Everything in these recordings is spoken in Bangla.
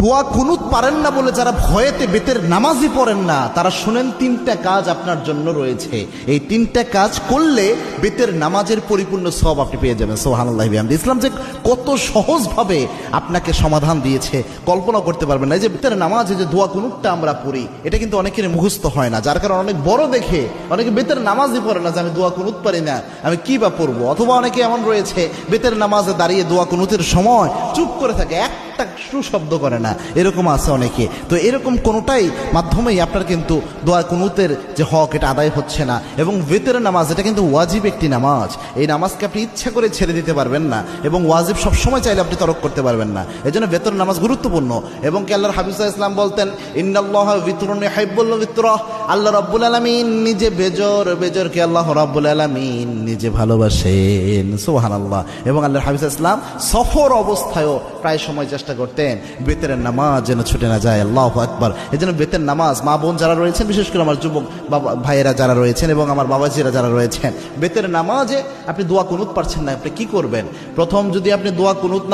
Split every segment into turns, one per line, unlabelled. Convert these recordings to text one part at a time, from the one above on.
দোয়া কুনুত পারেন না বলে যারা ভয়েতে বেতের নামাজই পড়েন না, তারা শুনেন তিনটা কাজ আপনার জন্য রয়েছে। এই তিনটা কাজ করলে বেতের নামাজের পরিপূর্ণ সওয়াব আপনি পেয়ে যাবেন। সুবহানাল্লাহি বিহামদি। ইসলাম যে কত সহজভাবে আপনাকে সমাধান দিয়েছে কল্পনা করতে পারবেন না। এই যে বেতের নামাজে যে দোয়া কুনুতটা আমরা পড়ি, এটা কিন্তু অনেকের মুখস্থ হয় না, যার কারণে অনেক বড় দেখে অনেকে বেতের নামাজই পড়ে না যে আমি দোয়া কুনুত পারি না, আমি কি বা পড়বো। অথবা অনেকে এমন রয়েছে বেতের নামাজে দাঁড়িয়ে দোয়া কুনুতের সময় চুপ করে থাকে, একটা শব্দ করে না, এরকম আছে অনেকে। তো এরকম কোনোটাই মাধ্যমেই আপনার কিন্তু দোয়া কুনুতের যে হক এটা আদায় হচ্ছে না। এবং বেতের নামাজ এটা কিন্তু ওয়াজিব একটি নামাজ, এই নামাজকে আপনি ইচ্ছা করে ছেড়ে দিতে পারবেন না, এবং ওয়াজিব সবসময় চাইলে আপনি তরক করতে পারবেন না। এই জন্য বেতের নামাজ গুরুত্বপূর্ণ। এবং কি আল্লাহর হাবিব সাল্লাল্লাহু আলাইহি ওয়াসাল্লাম বলতেন, ইন্নাল্লাহা বিতরুন ইউহিব্বুল বিতরা, আল্লাহ রাব্বুল আলামিন নিজে বেজরকে আল্লাহ রাব্বুল আলামিন নিজে ভালোবাসেন। সুবহানাল্লাহ। এবং আল্লাহর হাবিব সাল্লাল্লাহু আলাইহি ওয়াসাল্লাম সফর অবস্থায়ও প্রায় সময় চেষ্টা করতেন বেতের নামাজ যেন ছুটে না যায়। আল্লাহু আকবার। এই জন্য বেতের নামাজ মা বোন যারা রয়েছেন, বিশেষ করে আমার যুবক বাবা ভাইয়েরা যারা রয়েছেন এবং আমার বাবাজিরা যারা রয়েছেন, বেতের নামাজে আপনি দোয়া কুনুত পারছেন না, আপনি কি করবেন? প্রথম যদি আপনি দোয়া কুনুত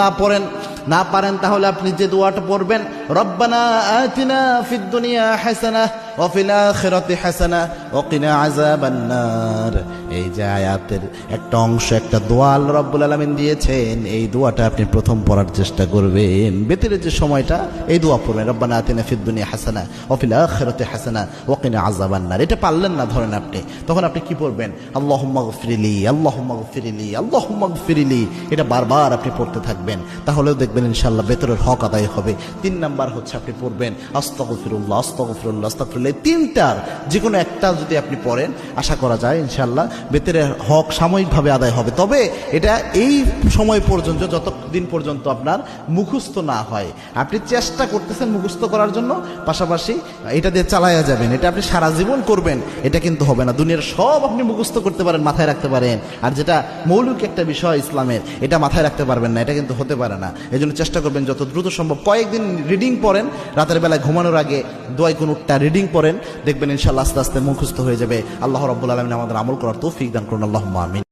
না পারেন তাহলে আপনি যে দোয়াটা পড়বেন, রব্বানা আতিনা ফিদ দুনিয়া হাসানাহ ওয়া ফিল আখিরাতি হাসানাহ ওয়া কিনা আযাবান নার। এই যে আয়াতের একটা অংশ, একটা দোয়া আল্লাহ রাব্বুল আলামিন দিয়েছেন, এই দোয়াটা আপনি প্রথম পড়ার চেষ্টা করবেন। বেতের যে সময়টা এই দোয়া পড়বেন, রব্বানা আতিনা ফিদ দুনিয়া হাসানাহ ওয়া ফিল আখিরাতি হাসানাহ ওয়া কিনা আযাবান নার। এটা পারলেন না ধরেন আপনি, তখন আপনি কি পড়বেন? আল্লাহুম্মা গফিরলি, আল্লাহুম্মা গফিরলি, আল্লাহুম্মা গফিরলি। এটা বারবার আপনি পড়তে থাকবেন, তাহলেও দেখবেন ইনশাআল্লাহ বেতরের হক আদায় হবে। 3 নাম্বার হচ্ছে আপনি পড়বেন আস্তাগফিরুল্লাহ, আস্তাগফিরুল্লাহ, আস্তাগফিরুল্লাহ। তিনটার যে কোনো একটা যদি আপনি পড়েন, আশা করা যায় ইনশাআল্লাহ বেতরের হক সাময়িকভাবে আদায় হবে। তবে এটা এই সময় পর্যন্ত, যতদিন পর্যন্ত আপনার মুখস্থ না হয়। আপনি চেষ্টা করতেছেন মুখস্থ করার জন্য, পাশাপাশি এটা দিয়ে চালায়া যাবেন, এটা আপনি সারা জীবন করবেন, এটা কিন্তু হবে না। দুনিয়ার সব আপনি মুখস্থ করতে পারেন, মাথায় রাখতে পারেন, আর যেটা মৌলিক একটা বিষয় ইসলামের, এটা মাথায় রাখতে পারবেন না, এটা কিন্তু হতে পারে না। এই জন্য চেষ্টা করবেন যত দ্রুত সম্ভব কয়েকদিন রিডিং পড়েন, রাতের বেলায় ঘুমানোর আগে দোয়া কুনুতটা রিডিং পড়েন, দেখবেন ইনশাআল্লাহ আস্তে আস্তে মুখস্থ হয়ে যাবে। আল্লাহ রাব্বুল আলামিন আমাদের আমল করার তৌফিক দান করুন। আল্লাহুম্মা আমিন।